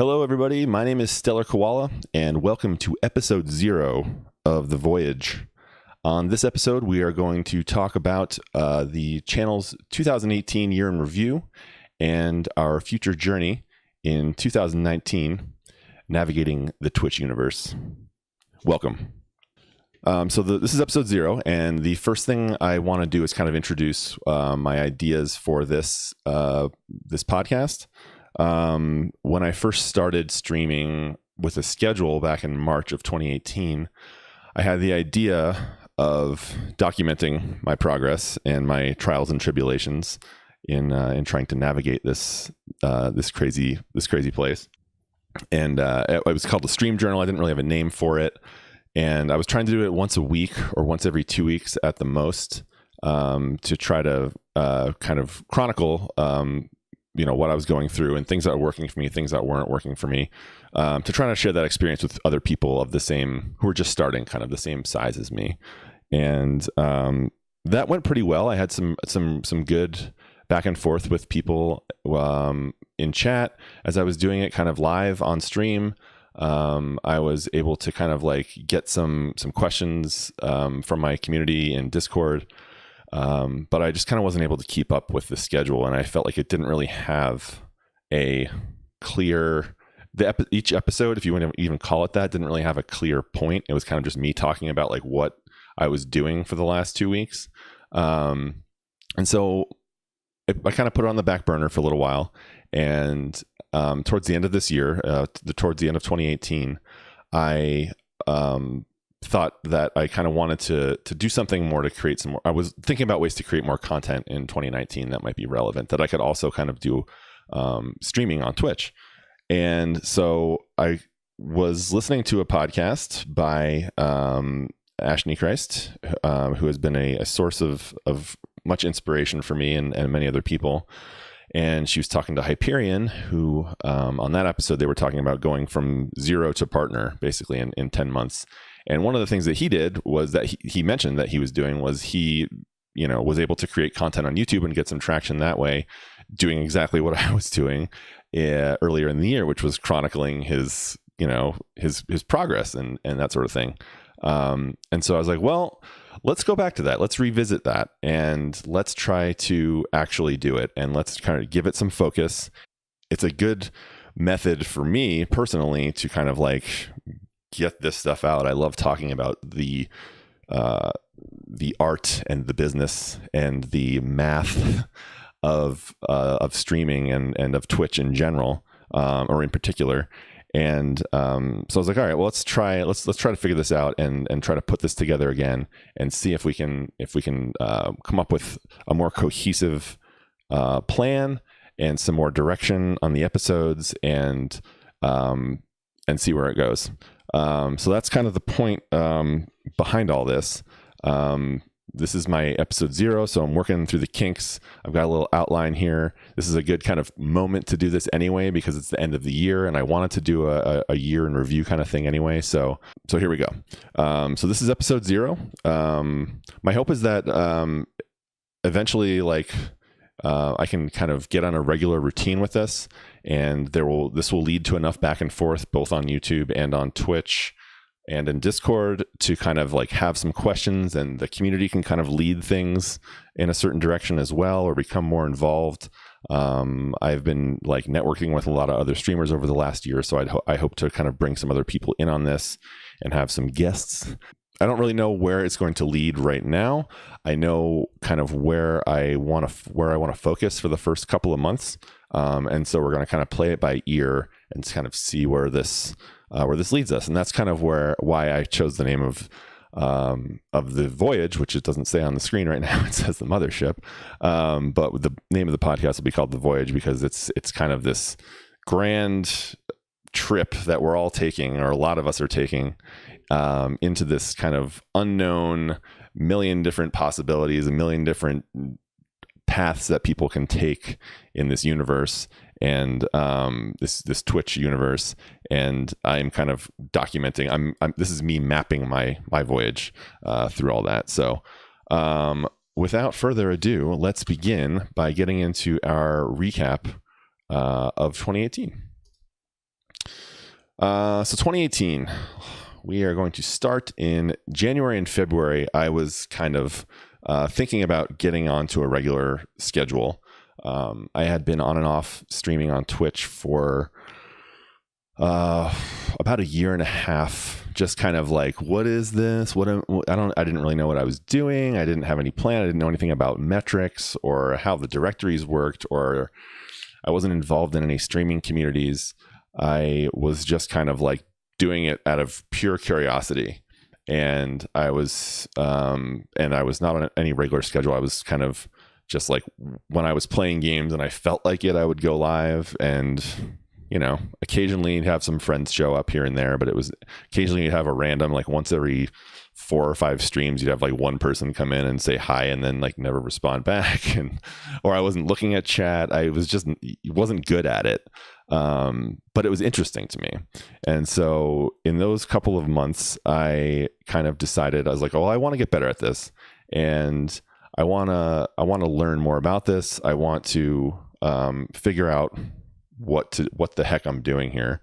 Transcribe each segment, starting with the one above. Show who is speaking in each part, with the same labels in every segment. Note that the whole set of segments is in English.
Speaker 1: Hello, everybody. My name is Stellar Koala, and welcome to episode 0 of The Voyage. On this episode, we are going to talk about the channel's 2018 year in review and our future journey in 2019, navigating the Twitch universe. Welcome. This is episode 0, and the first thing I want to do is kind of introduce my ideas for this podcast. When I first started streaming with a schedule back in March of 2018, I had the idea of documenting my progress and my trials and tribulations in trying to navigate this crazy place. And it was called the Stream Journal. I didn't really have a name for it, and I was trying to do it once a week or once every 2 weeks at the most, to try to kind of chronicle what I was going through and things that were working for me, things that weren't working for me, to try to share that experience with other people of the same, who were just starting, kind of the same size as me. And that went pretty well. I had some good back and forth with people in chat as I was doing it kind of live on stream. I was able to kind of like get some questions from my community in Discord. But I just kind of wasn't able to keep up with the schedule, and I felt like it didn't really have a clear, each episode, if you want to even call it that, didn't really have a clear point. It was kind of just me talking about like what I was doing for the last 2 weeks. And so I kind of put it on the back burner for a little while, and towards the end of this year, towards the end of 2018, I thought that I kind of wanted to do something more to create some more. I was thinking about ways to create more content in 2019 that might be relevant, that I could also kind of do streaming on Twitch. And so I was listening to a podcast by Ashley Christ, who has been a source of much inspiration for me and many other people. And she was talking to Hyperion, who on that episode, they were talking about going from 0 to partner basically in 10 months. And one of the things that he did was that he mentioned that he was doing was he, was able to create content on YouTube and get some traction that way, doing exactly what I was doing earlier in the year, which was chronicling his progress and that sort of thing. And so I was like, well, let's go back to that. Let's revisit that, and let's try to actually do it, and let's kind of give it some focus. It's a good method for me personally to kind of like get this stuff out. I love talking about the art and the business and the math of streaming and of Twitch in general, or in particular. And so I was like, all right, well, let's try to figure this out and try to put this together again and see if we can come up with a more cohesive plan and some more direction on the episodes, and see where it goes. So that's kind of the point behind all this. This is my episode 0, so I'm working through the kinks. I've got a little outline here. This is a good kind of moment to do this anyway, because it's the end of the year, and I wanted to do a year in review kind of thing anyway. So here we go. So this is episode 0. My hope is that eventually, like, I can kind of get on a regular routine with this, and this will lead to enough back and forth both on YouTube and on Twitch and in Discord to kind of like have some questions, and the community can kind of lead things in a certain direction as well, or become more involved. I've been like networking with a lot of other streamers over the last year, so I hope to kind of bring some other people in on this and have some guests. I don't really know where it's going to lead right now. I know kind of where I want to focus for the first couple of months, and so we're going to kind of play it by ear and kind of see where this leads us. And that's kind of why I chose the name of the Voyage, which it doesn't say on the screen right now. It says the Mothership, but the name of the podcast will be called The Voyage, because it's kind of this grand trip that we're all taking, or a lot of us are taking, into this kind of unknown, million different possibilities, a million different paths that people can take in this universe, and this Twitch universe. And I'm kind of documenting. This is me mapping my voyage through all that. So without further ado, let's begin by getting into our recap of 2018. So 2018, we are going to start in January and February. I was kind of thinking about getting onto a regular schedule. I had been on and off streaming on Twitch for about a year and a half, just kind of like, what is this? I didn't really know what I was doing. I didn't have any plan. I didn't know anything about metrics or how the directories worked, or I wasn't involved in any streaming communities. I was just kind of like doing it out of pure curiosity. And I was not on any regular schedule. I was kind of just like, when I was playing games and I felt like it, I would go live, and occasionally you'd have some friends show up here and there, but it was occasionally you'd have a random, like once every 4 or 5 streams, you'd have like one person come in and say hi and then like never respond back. Or I wasn't looking at chat. I wasn't good at it. But it was interesting to me. And so in those couple of months, I kind of decided, I was like, oh, I want to get better at this. And I want to learn more about this. I want to figure out what the heck I'm doing here.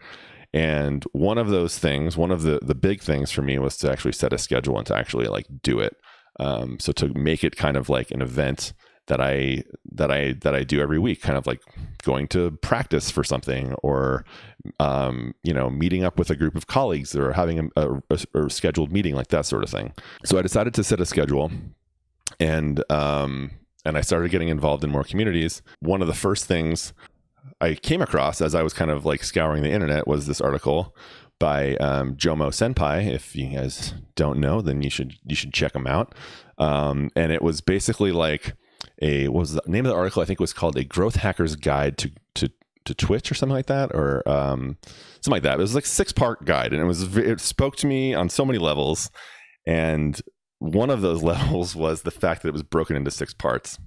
Speaker 1: And one of those things, one of the big things for me, was to actually set a schedule and to actually like do it. So to make it kind of like an event that I do every week, kind of like going to practice for something, or meeting up with a group of colleagues, or having a scheduled meeting, like that sort of thing. So I decided to set a schedule, and I started getting involved in more communities. One of the first things I came across as I was kind of like scouring the internet was this article by Jomo Senpai. If you guys don't know, then you should check him out. And it was basically like what was the name of the article? I think it was called "A Growth Hacker's Guide to Twitch" or something like that, or something like that. It was like a 6-part guide, and it spoke to me on so many levels. And one of those levels was the fact that it was broken into 6 parts.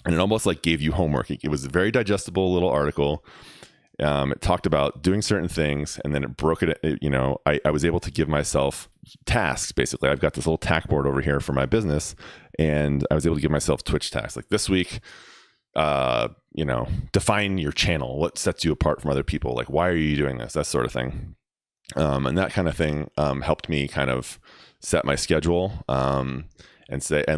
Speaker 1: And it almost like gave you homework. It was a very digestible little article. It talked about doing certain things, and then it broke it. I was able to give myself tasks. Basically, I've got this little tack board over here for my business, and I was able to give myself Twitch tasks. Like this week, define your channel. What sets you apart from other people? Like, why are you doing this? That sort of thing. And that kind of thing helped me kind of set my schedule. And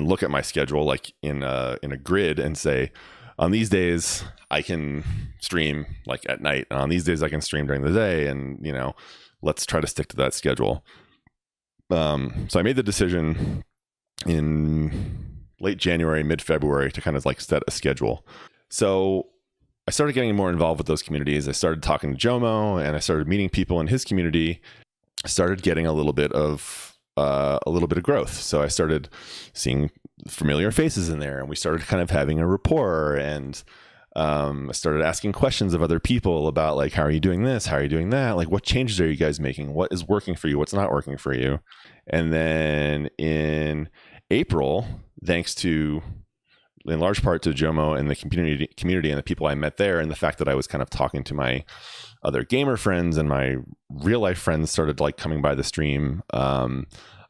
Speaker 1: look at my schedule like in a grid, and say, on these days I can stream like at night, and on these days I can stream during the day, and let's try to stick to that schedule. So I made the decision in late January, mid-February, to kind of like set a schedule. So I started getting more involved with those communities. I started talking to Jomo, and I started meeting people in his community. I started getting a little bit of growth. So I started seeing familiar faces in there, and we started kind of having a rapport, and I started asking questions of other people about like, how are you doing this? How are you doing that? Like, what changes are you guys making? What is working for you? What's not working for you? And then in April, thanks to, in large part, to Jomo and the community and the people I met there, and the fact that I was kind of talking to my other gamer friends, and my real life friends started like coming by the stream,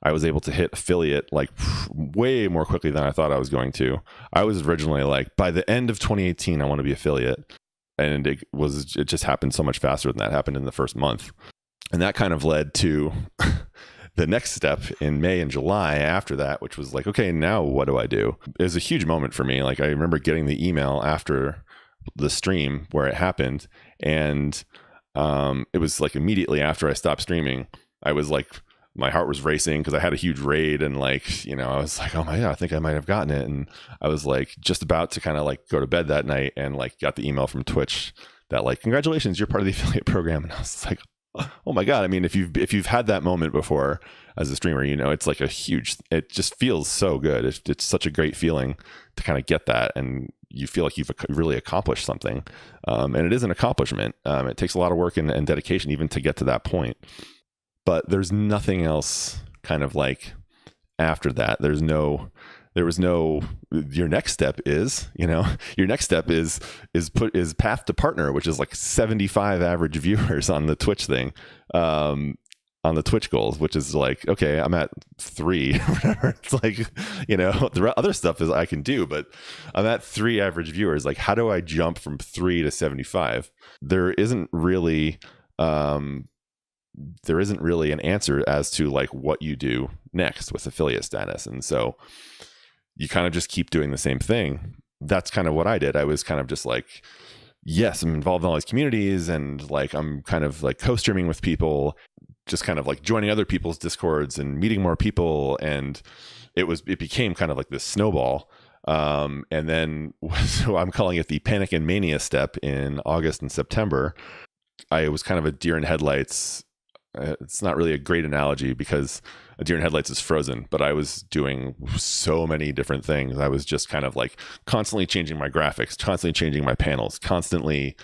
Speaker 1: I was able to hit affiliate like way more quickly than I thought I was going to. I was originally like, by the end of 2018, I want to be affiliate. And it just happened so much faster than that happened in the first month. And that kind of led to the next step in May and July after that, which was like, okay, now what do I do? It was a huge moment for me. Like, I remember getting the email after the stream where it happened, and it was like immediately after I stopped streaming. I was like, my heart was racing because I had a huge raid, and like, I was like, oh my God, I think I might have gotten it. And I was like just about to kind of like go to bed that night, and like got the email from Twitch that like, congratulations, you're part of the affiliate program. And I was like, oh my God. I mean, if you've had that moment before as a streamer, it's like it just feels so good. It's such a great feeling to kind of get that, and you feel like you've really accomplished something. And it is an accomplishment. It takes a lot of work and dedication even to get to that point. But there's nothing else kind of like after that. Your next step is, is path to partner, which is like 75 average viewers on the Twitch thing, on the Twitch goals, which is like, okay, I'm at 3 or whatever. It's like, the other stuff is I can do, but I'm at 3 average viewers. Like, how do I jump from 3 to 75? There isn't really, there isn't really an answer as to like what you do next with affiliate status. And so you kind of just keep doing the same thing. That's kind of what I did. I was kind of just like, yes, I'm involved in all these communities, and like I'm kind of like co-streaming with people, just kind of like joining other people's discords and meeting more people, and it became kind of like this snowball. And then, so I'm calling it the panic and mania step in August and September. I was kind of a deer in headlights. It's not really a great analogy because a deer in headlights is frozen, but I was doing so many different things. I was just kind of like constantly changing my graphics, constantly changing my panels, constantly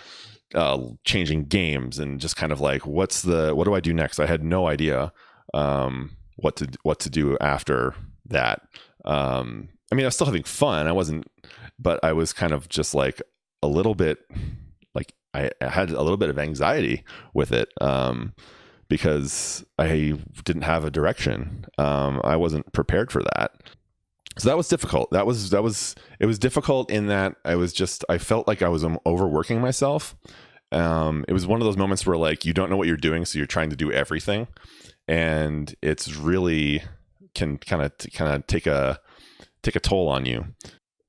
Speaker 1: changing games, and just kind of like, what do I do next? I had no idea what to do after that. I mean, I was still having fun. But I was kind of just like a little bit like I had a little bit of anxiety with it. Because I didn't have a direction. I wasn't prepared for that. So that was difficult. It was difficult in that I felt like I was overworking myself. It was one of those moments where like, you don't know what you're doing, so you're trying to do everything. And it's really can kind of take a toll on you.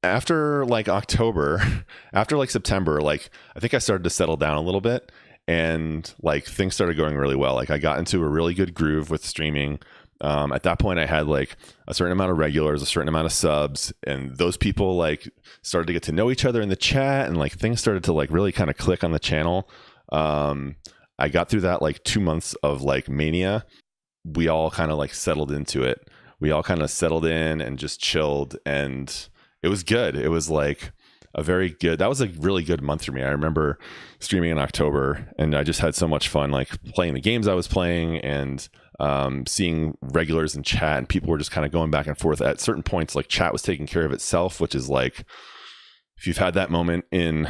Speaker 1: After like October, after like September, like I think I started to settle down a little bit. And like things started going really well. Like I got into a really good groove with streaming. At that point I had like a certain amount of regulars, a certain amount of subs, and those people like started to get to know each other in the chat, and like things started to like really kind of click on the channel. I got through that like 2 months of like mania. We all kind of like settled into it. We all kind of settled in and just chilled, and it was good. It was like that was a really good month for me. I remember streaming in October, and I just had so much fun like playing the games I was playing, and seeing regulars in chat, and people were just kind of going back and forth. At certain points, like chat was taking care of itself, which is like, if you've had that moment when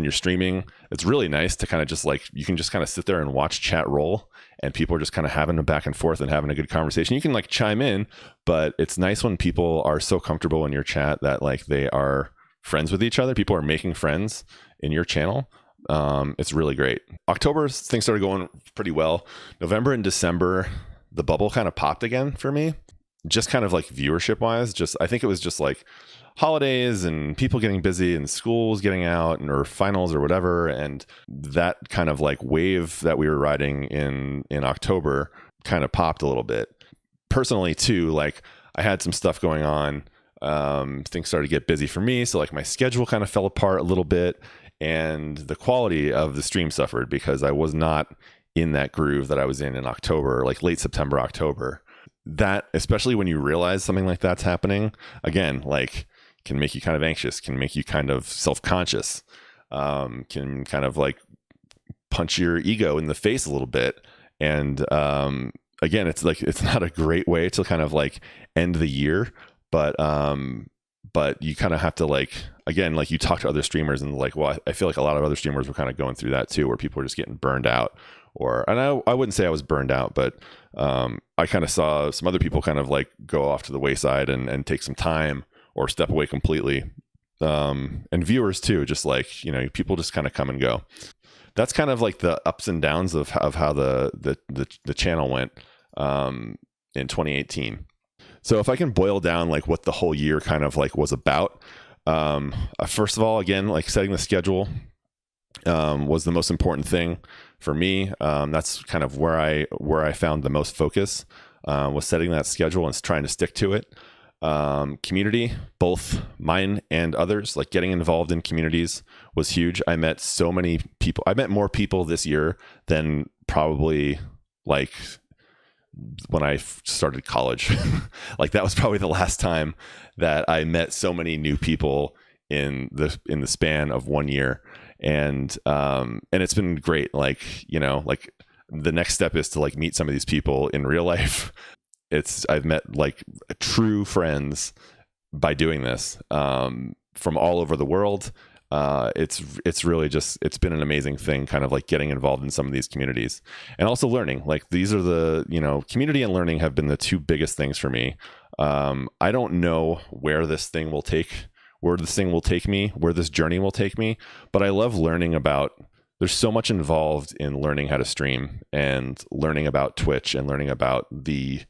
Speaker 1: you're streaming, it's really nice to kind of just like, you can just kind of sit there and watch chat roll, and people are just kind of having a back and forth and having a good conversation. You can like chime in, but it's nice when people are so comfortable in your chat that like they are friends with each other. People are making friends in your channel. It's really great. October, things started going pretty well. November and December, the bubble kind of popped again for me, just kind of like viewership wise. I think it was just like holidays and people getting busy and schools getting out or finals or whatever. And that kind of like wave that we were riding in October kind of popped a little bit. Personally too, like I had some stuff going on. Things started to get busy for me. So like my schedule kind of fell apart a little bit, and the quality of the stream suffered because I was not in that groove that I was in October, like late September, October. That, especially when you realize something like that's happening, again, like can make you kind of anxious, can make you kind of self-conscious, can kind of like punch your ego in the face a little bit. And again, it's like, it's not a great way to kind of like end the year, but you kind of have to like, again, like you talk to other streamers and like, well, I feel like a lot of other streamers were kind of going through that too, where people were just getting burned out. And I wouldn't say I was burned out, but I kind of saw some other people kind of like go off to the wayside and take some time or step away completely. And viewers too, just like, people just kind of come and go. That's kind of like the ups and downs of how the channel went in 2018. So if I can boil down like what the whole year kind of like was about, first of all, again, like setting the schedule was the most important thing for me. That's kind of where I found the most focus, was setting that schedule and trying to stick to it. Community, both mine and others, like getting involved in communities was huge. I met so many people. I met more people this year than probably like when I started college. Like that was probably the last time that I met so many new people in the span of 1 year. And it's been great. Like, like the next step is to like meet some of these people in real life. I've met like true friends by doing this, from all over the world. It's really just, it's been an amazing thing, kind of like getting involved in some of these communities and also learning. Like these are the, community and learning have been the two biggest things for me. I don't know where this thing will take me, where this journey will take me, but I love learning about there's so much involved in learning how to stream and learning about Twitch and learning about the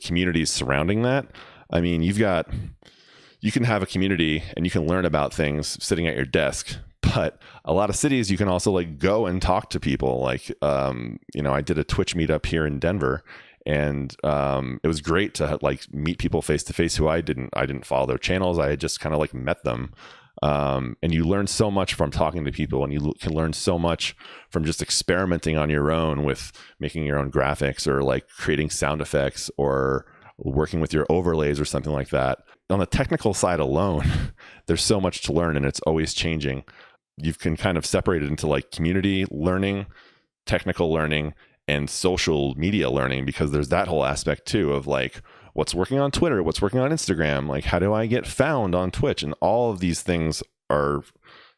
Speaker 1: communities surrounding that. I mean, you can have a community and you can learn about things sitting at your desk, but a lot of cities you can also like go and talk to people. Like, I did a Twitch meetup here in Denver, and it was great to like meet people face to face who I didn't follow their channels. I had just kind of like met them. And you learn so much from talking to people, and you can learn so much from just experimenting on your own with making your own graphics or like creating sound effects or working with your overlays or something like that. On the technical side alone, there's so much to learn, and it's always changing. You can kind of separate it into like community learning, technical learning, and social media learning, because there's that whole aspect too of like what's working on Twitter, what's working on Instagram, like how do I get found on Twitch? And all of these things are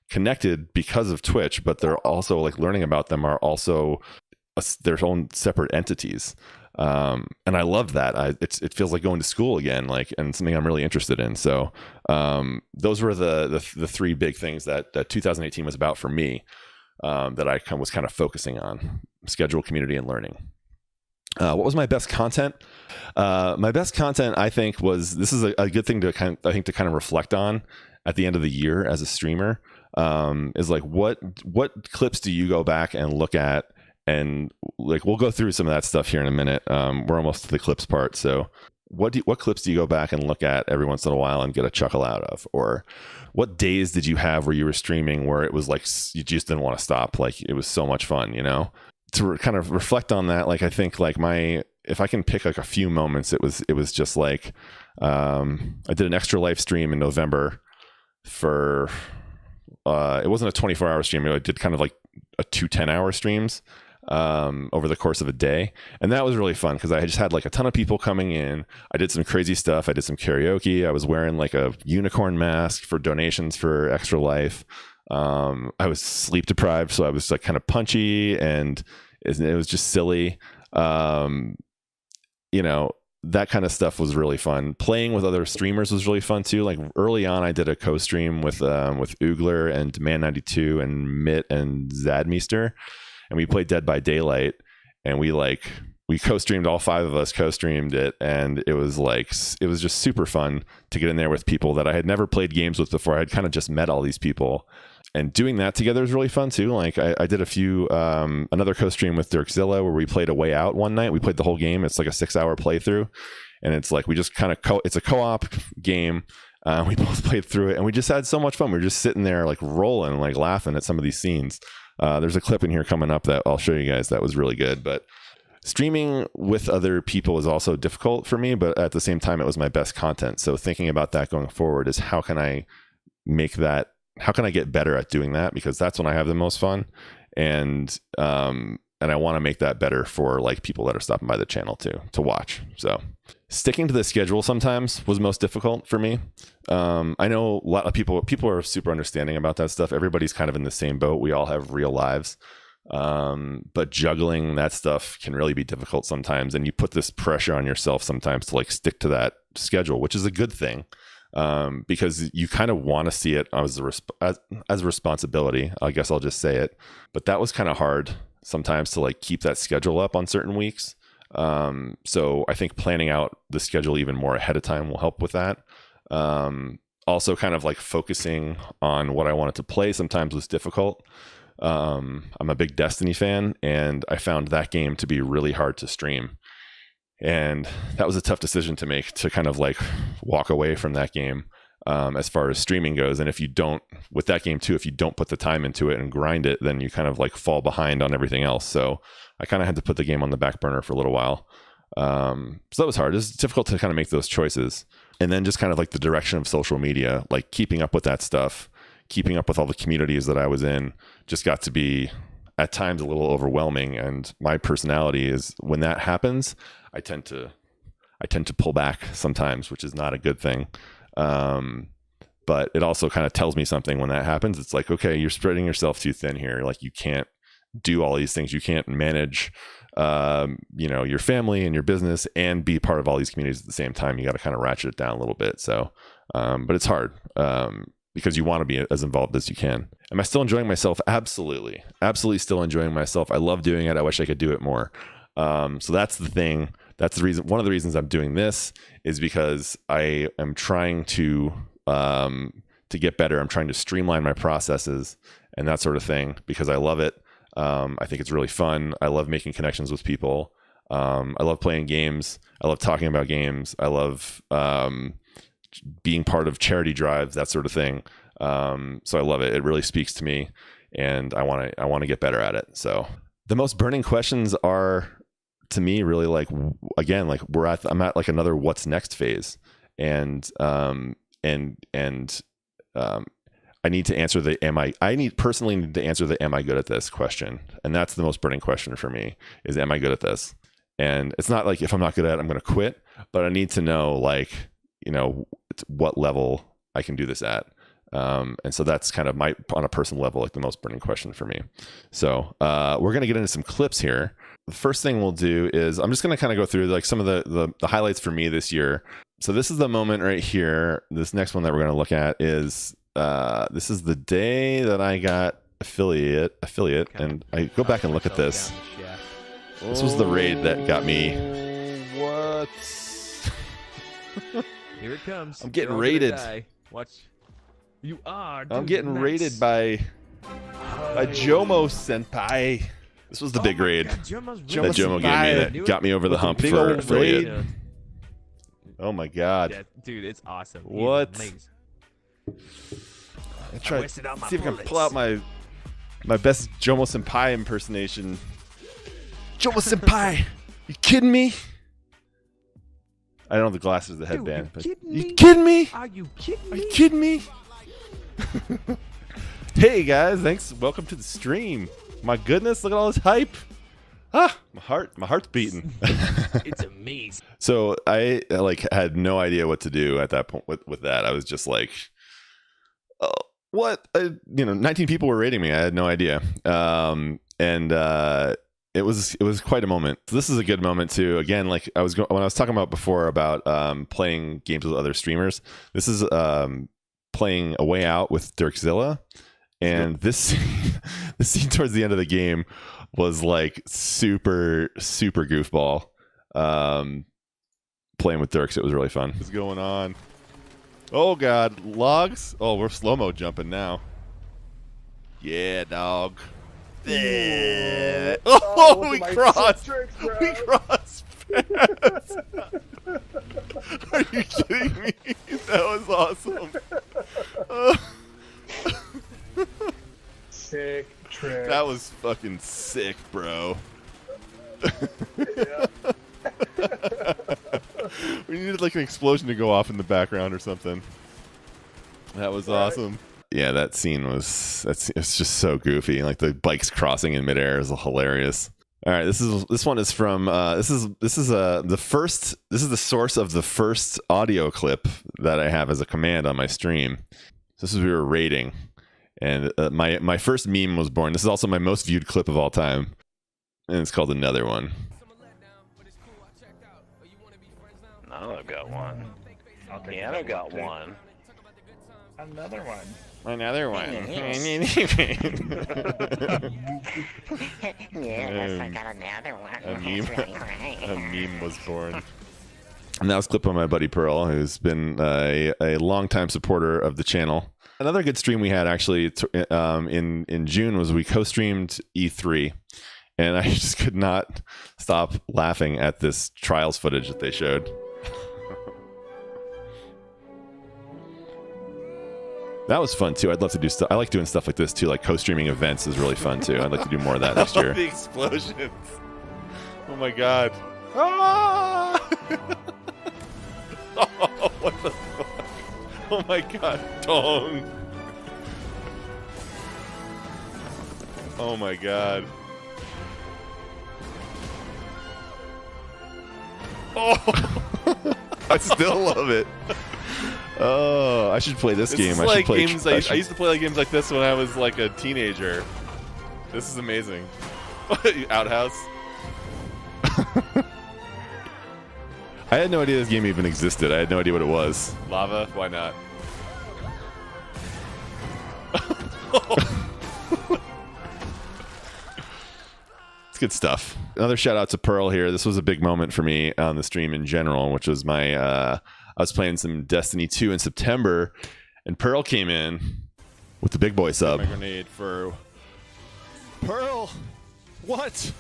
Speaker 1: connected because of Twitch, but they're also like learning about them are also their own separate entities. And I love that. It feels like going to school again, like, and something I'm really interested in. So those were the three big things that 2018 was about for me, that I was kind of focusing on: schedule, community, and learning. What was my best content? My best content, I think, this is a good thing to kind of reflect on at the end of the year as a streamer, is like what clips do you go back and look at, and like we'll go through some of that stuff here in a minute. We're almost to the clips part, so what clips do you go back and look at every once in a while and get a chuckle out of? Or what days did you have where you were streaming where it was like you just didn't want to stop, like it was so much fun, to kind of reflect on that. Like I think like if I can pick like a few moments, it was just like I did an Extra Life stream in November for it wasn't a 24-hour stream. I did kind of like a 2 10-hour streams over the course of a day, and that was really fun because I just had like a ton of people coming in. I did some crazy stuff. I did some karaoke. I was wearing like a unicorn mask for donations for Extra Life. I was sleep deprived, so I was like kind of punchy, and it was just silly. That kind of stuff was really fun. Playing with other streamers was really fun too. Like early on, I did a co-stream with Oogler and Man92 and Mitt and Zadmeister, and we played Dead by Daylight, and we co-streamed, all 5 of us co-streamed it, and it was just super fun to get in there with people that I had never played games with before. I had kind of just met all these people, and doing that together was really fun too. Like I did a few another co-stream with Dirkzilla where we played A Way Out one night. We played the whole game. It's like a 6-hour playthrough, and it's like we just kind of it's a co-op game. We both played through it, and we just had so much fun. We were just sitting there like rolling, like laughing at some of these scenes. There's a clip in here coming up that I'll show you guys that was really good. But streaming with other people is also difficult for me, but at the same time, it was my best content. So thinking about that going forward is how can I get better at doing that? Because that's when I have the most fun. And I want to make that better for like people that are stopping by the channel to watch. So sticking to the schedule sometimes was most difficult for me. I know a lot of people are super understanding about that stuff. Everybody's kind of in the same boat. We all have real lives. But juggling that stuff can really be difficult sometimes. And you put this pressure on yourself sometimes to like stick to that schedule, which is a good thing. Because you kind of want to see it as a responsibility. I guess I'll just say it. But that was kind of hard sometimes to like keep that schedule up on certain weeks. So I think planning out the schedule even more ahead of time will help with that. Also kind of like focusing on what I wanted to play sometimes was difficult. I'm a big Destiny fan, and I found that game to be really hard to stream. And that was a tough decision to make, to kind of like walk away from that game as far as streaming goes. And if you don't, with that game too, if you don't put the time into it and grind it, then you kind of like fall behind on everything else. So I kind of had to put the game on the back burner for a little while. So that was hard. It's difficult to kind of make those choices. And then just kind of like the direction of social media, like keeping up with that stuff, keeping up with all the communities that I was in, just got to be at times a little overwhelming. And my personality is, when that happens, I tend to pull back sometimes, which is not a good thing. But it also kind of tells me something when that happens. It's like, okay, you're spreading yourself too thin here. Like you can't do all these things. You can't manage, your family and your business and be part of all these communities at the same time. You got to kind of ratchet it down a little bit. So, but it's hard. because you want to be as involved as you can. Am I still enjoying myself? Absolutely. Absolutely still enjoying myself. I love doing it. I wish I could do it more. So that's the thing. That's the reason. One of the reasons I'm doing this is because I am trying to get better. I'm trying to streamline my processes and that sort of thing because I love it. I think it's really fun. I love making connections with people. I love playing games. I love talking about games. I love being part of charity drives, that sort of thing. So I love it. It really speaks to me, and I want to get better at it. So the most burning questions are, to me, really like, again, like I'm at like another what's next phase, and I need to answer the personally need to answer the am I good at this question, and that's the most burning question for me is am I good at this? And it's not like if I'm not good at it, I'm going to quit, but I need to know, like, you know, what level I can do this at. And so that's kind of on a personal level, like the most burning question for me. So we're going to get into some clips here. The first thing we'll do is I'm just going to kind of go through like some of the highlights for me this year. So this is the moment right here. This next one that we're going to look at is this is the day that I got affiliate, and I go back and look at this. This was the raid that got me. What?
Speaker 2: Here it comes.
Speaker 1: I'm getting raided.
Speaker 2: Watch. You are. Dude,
Speaker 1: I'm getting raided by Jomo Senpai. This was the big raid
Speaker 2: God,
Speaker 1: that Jomo gave me that got me over the hump for affiliate.
Speaker 2: Yeah.
Speaker 1: Oh my god.
Speaker 2: Yeah, dude, it's awesome.
Speaker 1: What? I try to see if I can pull out my best Jomo Senpai impersonation. Jomo Senpai, you kidding me? I don't have the glasses, the headband.
Speaker 2: Dude,
Speaker 1: you kidding me?
Speaker 2: Are you kidding me?
Speaker 1: Are you kidding me? Hey guys, thanks. Welcome to the stream. My goodness, look at all this hype. My heart's beating.
Speaker 2: It's amazing.
Speaker 1: So I had no idea what to do at that point with that. I was just like, oh, what? 19 people were rating me. I had no idea. It was quite a moment. So this is a good moment too. Again, like when I was talking about before about playing games with other streamers. This is playing A Way Out with Dirkzilla, and this scene towards the end of the game was like super goofball. Playing with Dirks, it was really fun. What's going on? Oh god, logs! Oh, we're slow-mo jumping now. Yeah, dog. Oh, we crossed! We crossed paths! Are you kidding me? That was awesome.
Speaker 3: Sick trick.
Speaker 1: That was fucking sick, bro. We needed like an explosion to go off in the background or something. That was awesome. Yeah, that scene it's just so goofy. Like the bikes crossing in midair is hilarious. All right, this one is from this is the source of the first audio clip that I have as a command on my stream. This is we were raiding, and my first meme was born. This is also my most viewed clip of all time, and it's called Another One.
Speaker 4: No, I've got one. Yeah, I've got one.
Speaker 3: Another one.
Speaker 1: Another one.
Speaker 4: Yes, I got another one.
Speaker 1: A meme was born. And that was a clip on my buddy Pearl, who's been a longtime supporter of the channel. Another good stream we had actually in June was we co-streamed E3, and I just could not stop laughing at this trials footage that they showed. That was fun too. I'd love to do stuff. I like doing stuff like this too. Like co-streaming events is really fun too. I'd like to do more of that next year. The explosions! Oh my god! Ah! Oh, what the fuck? Oh my god! Dong! Oh my god! Oh! I still love it. Oh, I should play this game. I used to play like games like this when I was like a teenager. This is amazing. Outhouse. I had no idea this game even existed. I had no idea what it was. Lava? Why not? It's good stuff. Another shout out to Pearl here. This was a big moment for me on the stream in general, which was my I was playing some Destiny 2 in September, and Pearl came in with the big boy sub. My grenade for Pearl. What?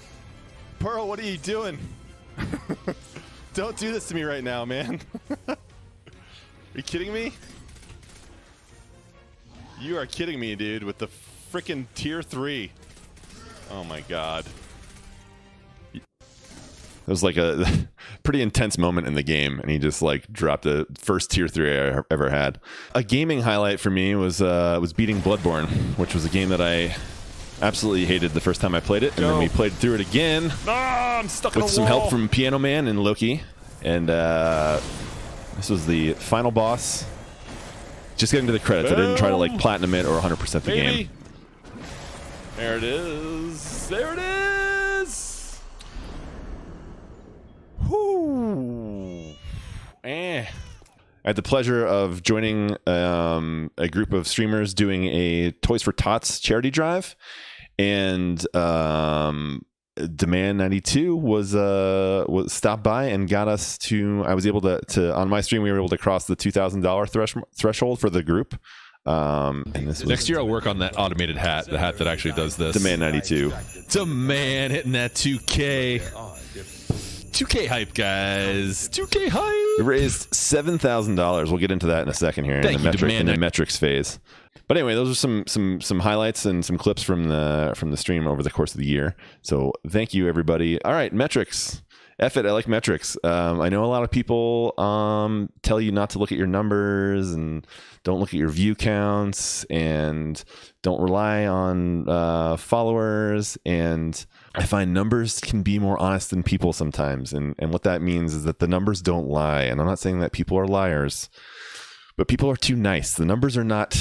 Speaker 1: Pearl, what are you doing? Don't do this to me right now, man. Are you kidding me? You are kidding me, dude, with the freaking tier 3. Oh my god. It was like a pretty intense moment in the game, and he just like dropped the first tier 3 I ever had. A gaming highlight for me was beating Bloodborne, which was a game that I absolutely hated the first time I played it, and then we played through it again.
Speaker 2: I'm stuck in a
Speaker 1: with some help from Piano Man and Loki, and this was the final boss. Just getting to the credits. I didn't try to like platinum it or 100% the game. There it is. There it is. Whoo. I had the pleasure of joining a group of streamers doing a Toys for Tots charity drive, and Demand92 was stopped by and got us to. I was able to on my stream we were able to cross the $2,000 threshold for the group. And this was
Speaker 5: next year I'll work on that automated hat, the hat that actually does this.
Speaker 1: Demand92.
Speaker 5: Demand hitting that 2K. 2K hype, guys. 2K hype.
Speaker 1: We raised $7,000. We'll get into that in a second here in the metrics phase. But anyway, those are some highlights and some clips from the stream over the course of the year. So thank you, everybody. All right, metrics. F it, I like metrics. I know a lot of people tell you not to look at your numbers and don't look at your view counts and don't rely on followers. And I find numbers can be more honest than people sometimes. And what that means is that the numbers don't lie. And I'm not saying that people are liars, but people are too nice. The numbers are not,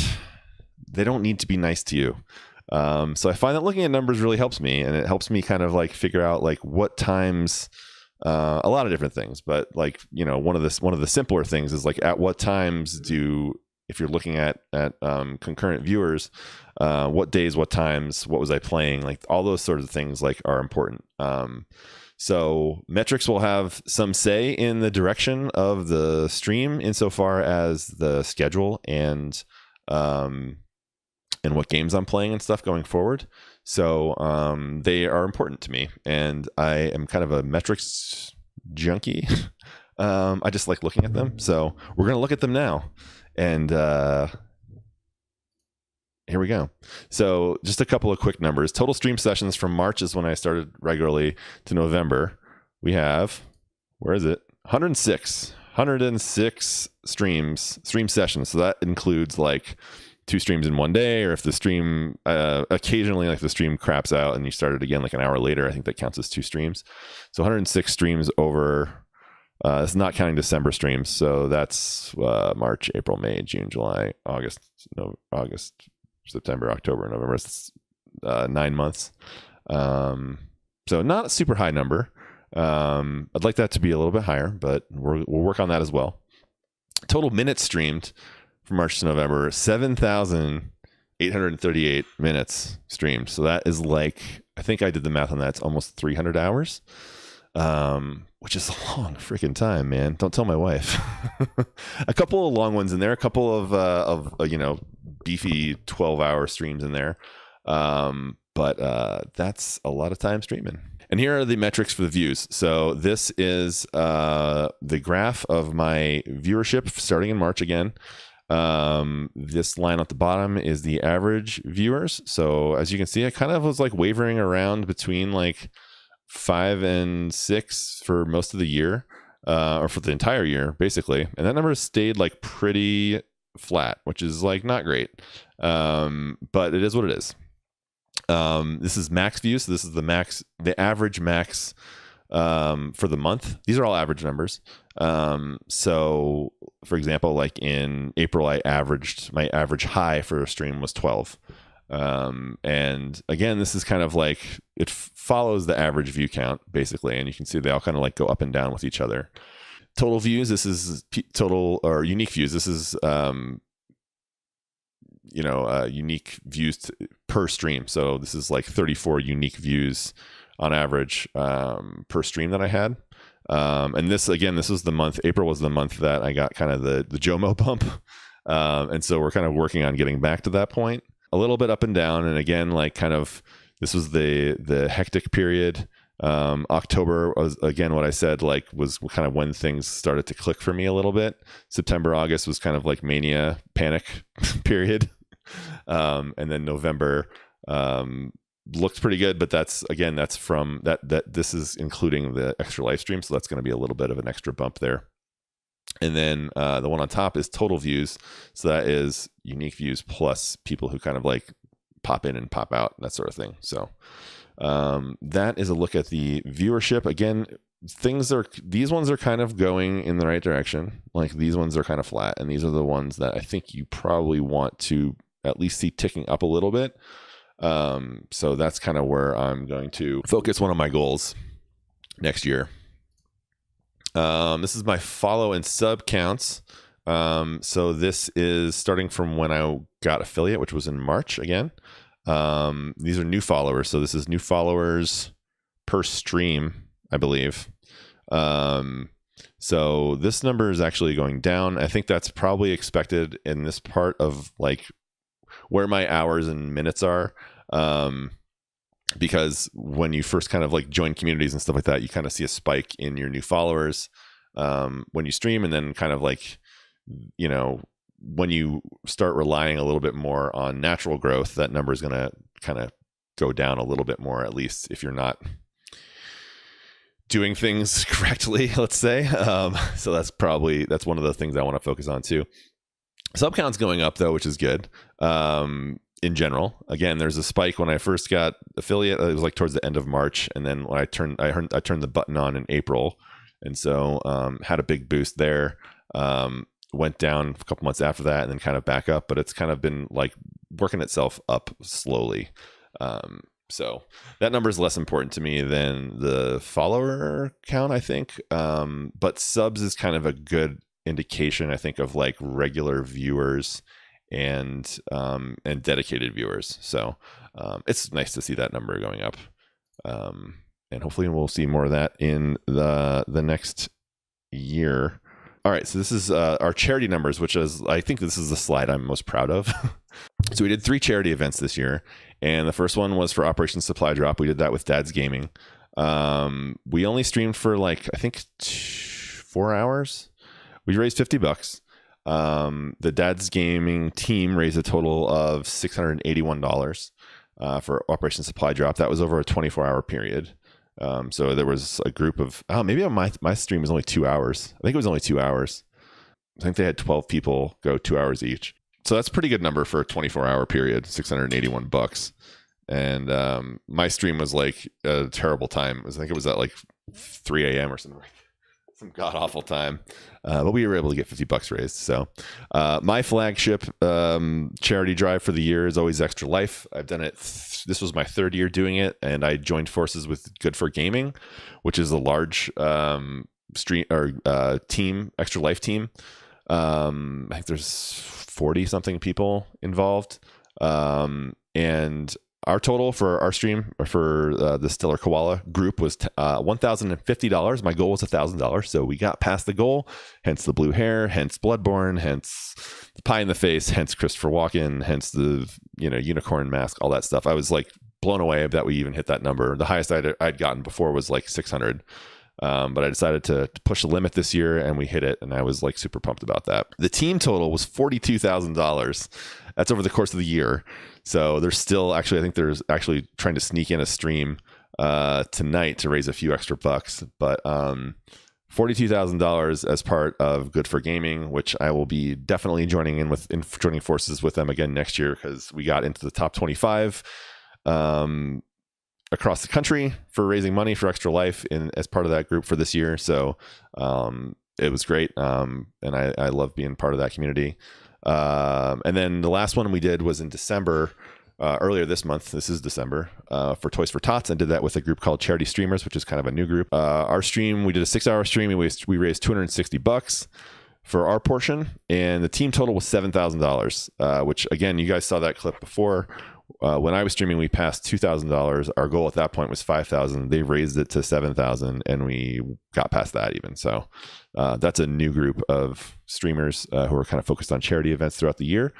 Speaker 1: they don't need to be nice to you. So I find that looking at numbers really helps me, and it helps me kind of like figure out like what times, a lot of different things, but like, you know, one of the simpler things is like at what times if you're looking at concurrent viewers, what days, what times, what was I playing, like all those sort of things like are important. So metrics will have some say in the direction of the stream insofar as the schedule and what games I'm playing and stuff going forward. So they are important to me, and I am kind of a metrics junkie. I just like looking at them. So we're going to look at them now. And here we go. So just a couple of quick numbers. Total stream sessions from March is when I started regularly to November. We have, where is it? 106 stream sessions. So that includes like 2 streams in one day, or if the stream occasionally like the stream craps out and you start it again like an hour later, I think that counts as 2 streams. So 106 streams over, it's not counting December streams, so that's March, April, May, June, July, August, September, October, November. It's 9 months. So not a super high number. I'd like that to be a little bit higher, but we'll work on that as well. Total minutes streamed from March to November, 7,838 minutes streamed. So that is like, I think I did the math on that. It's almost 300 hours, which is a long freaking time, man. Don't tell my wife. A couple of long ones in there, a couple of beefy 12-hour streams in there. But that's a lot of time streaming. And here are the metrics for the views. So this is the graph of my viewership starting in March again. This line at the bottom is the average viewers. So as you can see, I kind of was like wavering around between like 5 and 6 for most of the year, or for the entire year, basically. And that number stayed like pretty flat, which is like not great. But it is what it is. This is max views. So this is the average max for the month. These are all average numbers. So for example, like in April, my average high for a stream was 12. And again, this is kind of like, it follows the average view count basically. And you can see they all kind of like go up and down with each other. Total views. This is total or unique views. This is, unique views per stream. So this is like 34 unique views on average per stream that I had. And this was the month, April was the month that I got kind of the JOMO bump. And so we're kind of working on getting back to that point. A little bit up and down. And again, like kind of, this was the hectic period. October was, again, what I said, like was kind of when things started to click for me a little bit. September, August was kind of like mania panic period. And then November, looked pretty good, but that's from that this is including the extra live stream. So that's going to be a little bit of an extra bump there. And then the one on top is total views. So that is unique views plus people who kind of like pop in and pop out, that sort of thing. So that is a look at the viewership. Again, these ones are kind of going in the right direction. Like these ones are kind of flat, and these are the ones that I think you probably want to at least see ticking up a little bit. So that's kind of where I'm going to focus one of my goals next year. This is my follow and sub counts. So this is starting from when I got affiliate, which was in March again. These are new followers. So this is new followers per stream, I believe. So this number is actually going down. I think that's probably expected in this part of like where my hours and minutes are. Because when you first kind of like join communities and stuff like that, you kind of see a spike in your new followers when you stream, and then kind of like, when you start relying a little bit more on natural growth, that number is going to kind of go down a little bit more, at least if you're not doing things correctly, let's say. So that's one of the things I want to focus on too. Sub count's going up though, which is good. In general, again, there's a spike when I first got affiliate. It was like towards the end of March, and then when I turned the button on in April, and so had a big boost there. Went down a couple months after that, and then kind of back up, but it's kind of been like working itself up slowly. So that number is less important to me than the follower count, I think. But subs is kind of a good indication, I think, of like regular viewers and dedicated viewers. So it's nice to see that number going up, and hopefully we'll see more of that in the next year. All right, so this is our charity numbers, which is, I think this is the slide I'm most proud of. So we did 3 charity events this year, and the first one was for Operation Supply Drop. We did that with Dad's Gaming. We only streamed for like, I think 4 hours. We raised $50. The Dad's Gaming team raised a total of $681 for Operation Supply Drop. That was over a 24-hour period. So there was a group of, maybe on my stream was only 2 hours. I think it was only 2 hours. I think they had 12 people go 2 hours each. So that's a pretty good number for a 24-hour period, $681. And my stream was like a terrible time. I think it was at like 3 a.m. or something, some god awful time. But we were able to get $50 raised. So my flagship charity drive for the year is always Extra Life. I've done it. This was my 3rd year doing it, and I joined forces with Good for Gaming, which is a large team, Extra Life team. I think there's 40 something people involved. And our total for our stream, or for the Stellar Koala group, was $1,050. My goal was $1,000, so we got past the goal. Hence the blue hair, hence Bloodborne, hence the pie in the face, hence Christopher Walken, hence the unicorn mask, all that stuff. I was like blown away that we even hit that number. The highest I'd gotten before was like 600. But I decided to push the limit this year, and we hit it, and I was like super pumped about that. The team total was $42,000. That's over the course of the year. So there's still I think there's actually trying to sneak in a stream tonight to raise a few extra bucks. But $42,000 as part of Good for Gaming, which I will be definitely joining forces with them again next year, because we got into the top 25 across the country for raising money for Extra Life as part of that group for this year. So it was great. And I love being part of that community. And then the last one we did was in December, earlier this month. This is December, for Toys for Tots. I did that with a group called Charity Streamers, which is kind of a new group. Our stream, we did a 6-hour stream. We raised $260 for our portion, and the team total was $7,000, which again, you guys saw that clip before. When I was streaming, we passed $2,000. Our goal at that point was $5,000. They raised it to $7,000, and we got past that even. So that's a new group of streamers who are kind of focused on charity events throughout the year.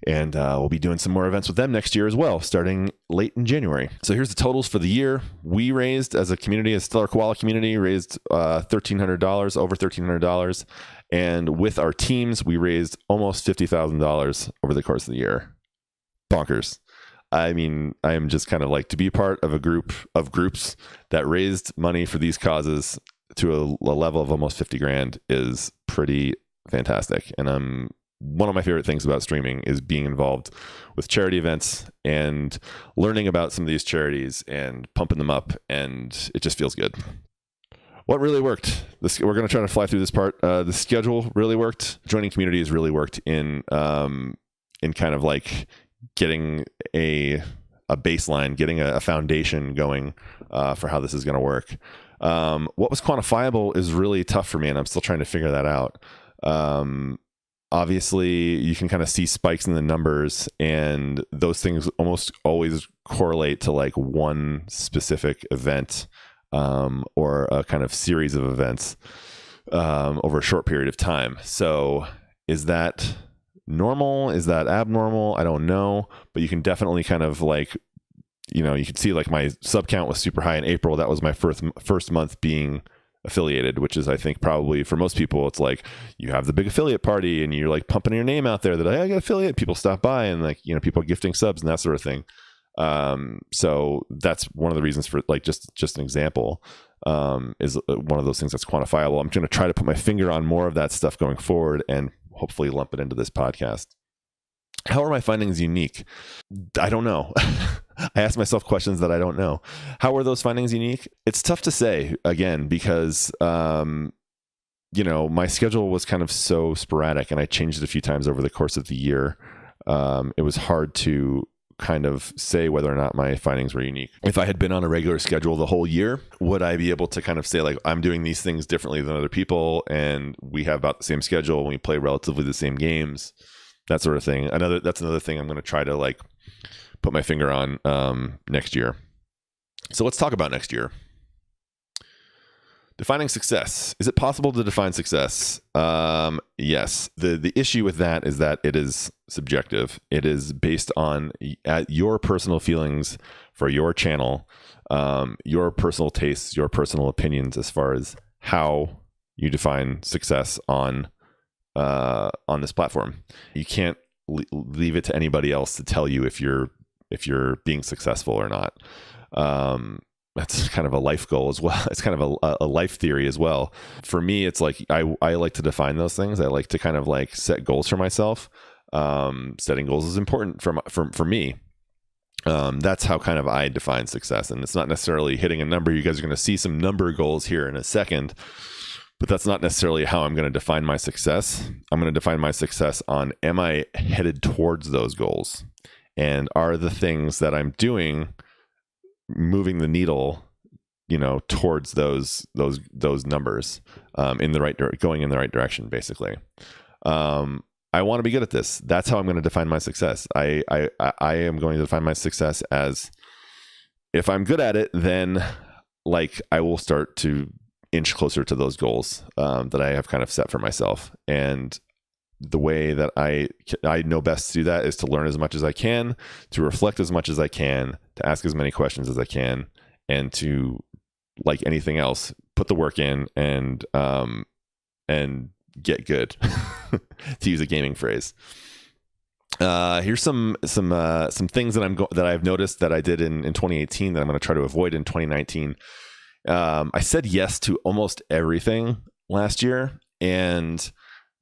Speaker 1: And we'll be doing some more events with them next year as well, starting late in January. So here's the totals for the year. We raised, as a community, a Stellar Koala community, raised $1,300, over $1,300. And with our teams, we raised almost $50,000 over the course of the year. Bonkers. I mean, I am just kind of like, to be part of a group of groups that raised money for these causes to a level of almost 50 grand is pretty fantastic. And one of my favorite things about streaming is being involved with charity events and learning about some of these charities and pumping them up, and it just feels good. What really worked? We're going to try to fly through this part. The schedule really worked. Joining communities really worked in kind of like getting a baseline, getting a foundation going for how this is going to work. What was quantifiable is really tough for me, and I'm still trying to figure that out. Obviously, you can kind of see spikes in the numbers, and those things almost always correlate to like one specific event or a kind of series of events over a short period of time. So is that normal? Is that abnormal? I don't know, but you can definitely kind of like, you can see like my sub count was super high in April. That was my first month being affiliated, which is, I think, probably for most people, it's like you have the big affiliate party and you're like pumping your name out there that I got affiliate, people stop by, and like, people gifting subs and that sort of thing. So that's one of the reasons for, like, just an example, is one of those things that's quantifiable. I'm going to try to put my finger on more of that stuff going forward and hopefully lump it into this podcast. How are my findings unique? I don't know. I ask myself questions that I don't know. How are those findings unique? It's tough to say, again, because, my schedule was kind of so sporadic and I changed it a few times over the course of the year. It was hard to kind of say whether or not my findings were unique. If I had been on a regular schedule the whole year, would I be able to kind of say like, I'm doing these things differently than other people and we have about the same schedule and we play relatively the same games, that sort of thing. That's another thing I'm going to try to like put my finger on next year. So let's talk about next year. Defining success. Is it possible to define success? Yes. The issue with that is that it is subjective. It is based on your personal feelings for your channel, your personal tastes, your personal opinions as far as how you define success on this platform. You can't leave it to anybody else to tell you if you're being successful or not. That's kind of a life goal as well. It's kind of a life theory as well. For me, it's like I like to define those things. I like to kind of like set goals for myself. Setting goals is important for me. That's how kind of I define success. And it's not necessarily hitting a number. You guys are going to see some number goals here in a second, but that's not necessarily how I'm going to define my success. I'm going to define my success on, am I headed towards those goals? And are the things that I'm doing moving the needle, towards those numbers, going in the right direction, basically. I want to be good at this. That's how I'm going to define my success. I am going to define my success as, if I'm good at it, then like I will start to inch closer to those goals that I have kind of set for myself. And the way that I know best to do that is to learn as much as I can, to reflect as much as I can, to ask as many questions as I can, and to, like anything else, put the work in and get good, to use a gaming phrase. Here's some things that I've noticed that I did in 2018 that I'm going to try to avoid in 2019. I said yes to almost everything last year, and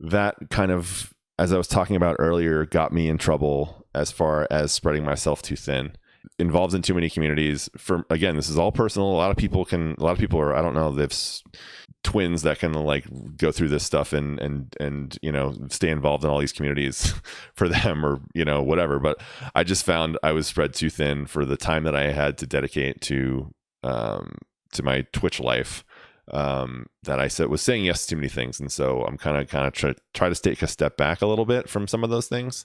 Speaker 1: that kind of, as I was talking about earlier, got me in trouble as far as spreading myself too thin, involved in too many communities. Again, this is all personal. A lot of people are, I don't know, they've twins that can like go through this stuff and stay involved in all these communities for them, or whatever. But I just found I was spread too thin for the time that I had to dedicate to my Twitch life. that I was saying yes to too many things, and so I'm kind of try to take a step back a little bit from some of those things.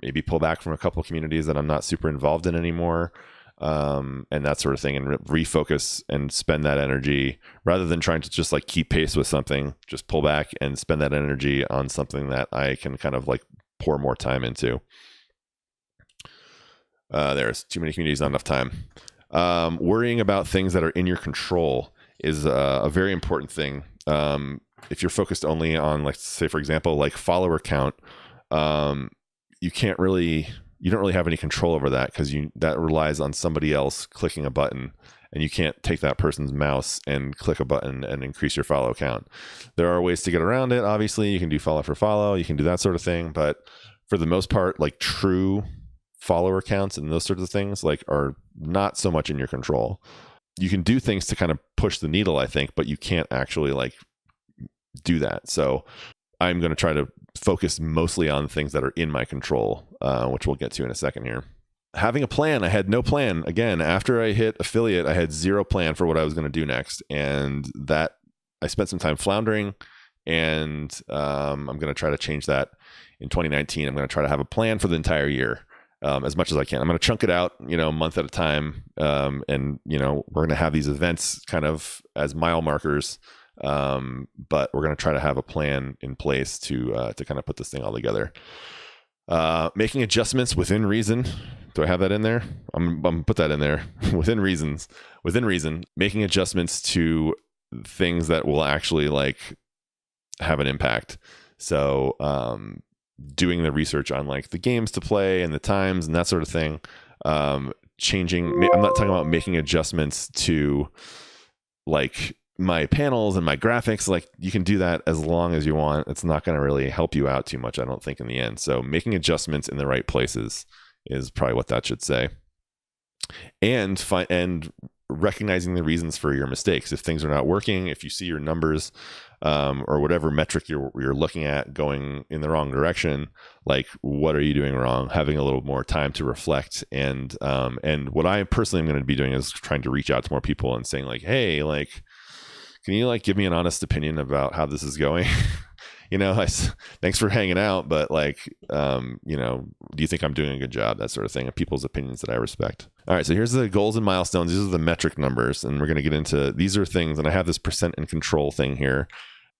Speaker 1: Maybe pull back from a couple of communities that I'm not super involved in anymore, and that sort of thing, and refocus and spend that energy rather than trying to just like keep pace with something. Just pull back and spend that energy on something that I can kind of like pour more time into. There's too many communities, not enough time. Worrying about things that are in your control is a very important thing. If you're focused only on, like, say for example, like follower count, you don't really have any control over that, because that relies on somebody else clicking a button, and you can't take that person's mouse and click a button and increase your follow count. There are ways to get around it. Obviously, you can do follow for follow, you can do that sort of thing, but for the most part, like true follower counts and those sorts of things like are not so much in your control. You can do things to kind of push the needle, I think, but you can't actually like do that. So I'm going to try to focus mostly on things that are in my control, which we'll get to in a second here. Having a plan. I had no plan. Again, after I hit affiliate, I had zero plan for what I was going to do next. And that I spent some time floundering, and I'm going to try to change that in 2019. I'm going to try to have a plan for the entire year. As much as I can. I'm going to chunk it out, a month at a time. And, we're going to have these events kind of as mile markers. But we're going to try to have a plan in place to kind of put this thing all together. Making adjustments within reason. Do I have that in there? I'm going to put that in there. Within reason, making adjustments to things that will actually like have an impact. So, doing the research on like the games to play and the times and that sort of thing. Changing. I'm not talking about making adjustments to like my panels and my graphics. Like, you can do that as long as you want. It's not going to really help you out too much, I don't think, in the end. So making adjustments in the right places is probably what that should say. And recognizing the reasons for your mistakes. If things are not working, if you see your numbers or whatever metric you're looking at going in the wrong direction, like, what are you doing wrong? Having a little more time to reflect. And what I personally am going to be doing is trying to reach out to more people and saying like, hey, like, can you like give me an honest opinion about how this is going? Thanks for hanging out, but like, do you think I'm doing a good job? That sort of thing, of people's opinions that I respect. All right, so here's the goals and milestones. These are the metric numbers, and we're going to get into, these are things, and I have this percent and control thing here,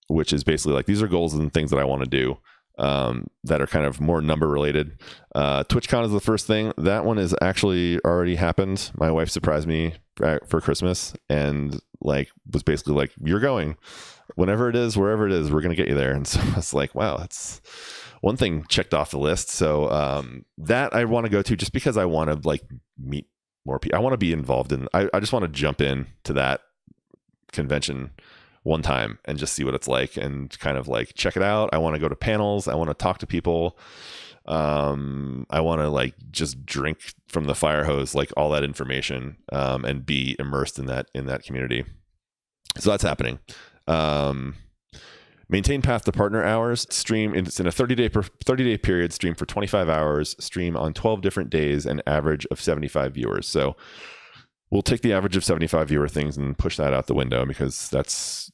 Speaker 1: which is basically like, these are goals and things that I want to do that are kind of more number related. TwitchCon is the first thing. That one is actually already happened. My wife surprised me for Christmas and like was basically like, you're going. Whenever it is, wherever it is, we're going to get you there. And so I was like, wow, that's one thing checked off the list. So that I want to go to, just because I want to like meet more people. I want to be involved in, I just want to jump in to that convention one time and just see what it's like and kind of like check it out. I want to go to panels. I want to talk to people. I want to like just drink from the fire hose, like all that information, and be immersed in that community. So that's happening. Maintain path to partner hours. Stream. It's in a 30-day period. Stream for 25 hours. Stream on 12 different days. An average of 75 viewers. So we'll take the average of 75 viewer things and push that out the window, because that's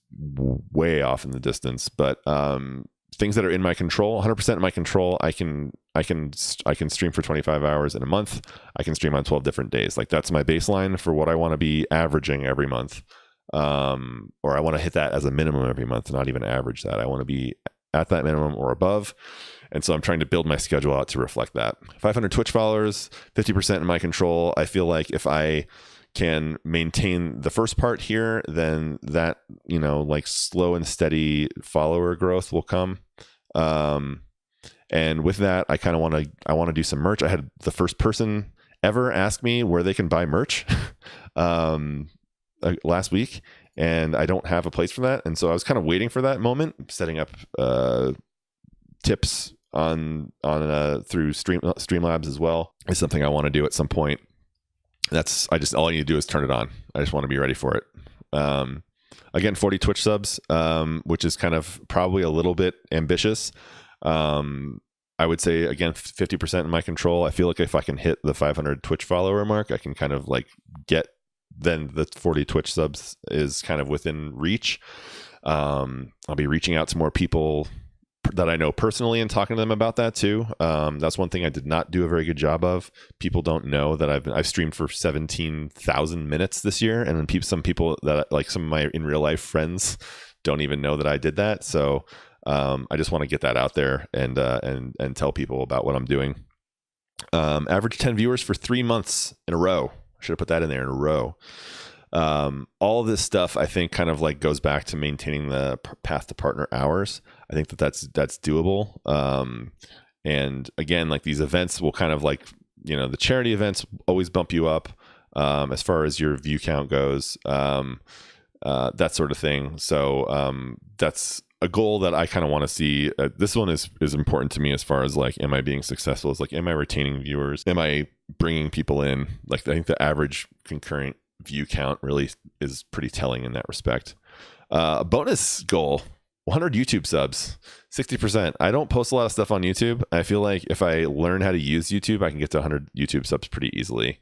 Speaker 1: way off in the distance. But things that are in my control, 100% in my control, I can stream for 25 hours in a month. I can stream on 12 different days. Like, that's my baseline for what I want to be averaging every month. Or I want to hit that as a minimum every month, not even average that. I want to be at that minimum or above. And so I'm trying to build my schedule out to reflect that. 500 Twitch followers, 50% in my control. I feel like if I can maintain the first part here, then that, like slow and steady follower growth will come. And with that, I want to do some merch. I had the first person ever ask me where they can buy merch last week, and I don't have a place for that. And so I was kind of waiting for that moment, setting up tips on through Streamlabs as well is something I want to do at some point. All I need to do is turn it on. I just want to be ready for it. Again, 40 Twitch subs, which is kind of probably a little bit ambitious. I would say, again, 50% in my control. I feel like if I can hit the 500 Twitch follower mark, I can kind of like get then the 40 Twitch subs is kind of within reach. I'll be reaching out to more people that I know personally and talking to them about that too. That's one thing I did not do a very good job of. People don't know that I've streamed for 17,000 minutes this year, and then some people that like some of my in real life friends don't even know that I did that. So I just want to get that out there and tell people about what I'm doing. Average 10 viewers for 3 months in a row. I should have put that in there, in a row. All of this stuff I think kind of like goes back to maintaining the path to partner hours. I think that's doable. And again, like these events will kind of like, the charity events always bump you up as far as your view count goes, that sort of thing. So that's a goal that I kind of want to see. This one is important to me as far as like, am I being successful? It's like, am I retaining viewers? Am I bringing people in? Like, I think the average concurrent view count really is pretty telling in that respect. A bonus goal, 100 YouTube subs, 60%. I don't post a lot of stuff on YouTube. I feel like if I learn how to use YouTube, I can get to 100 YouTube subs pretty easily.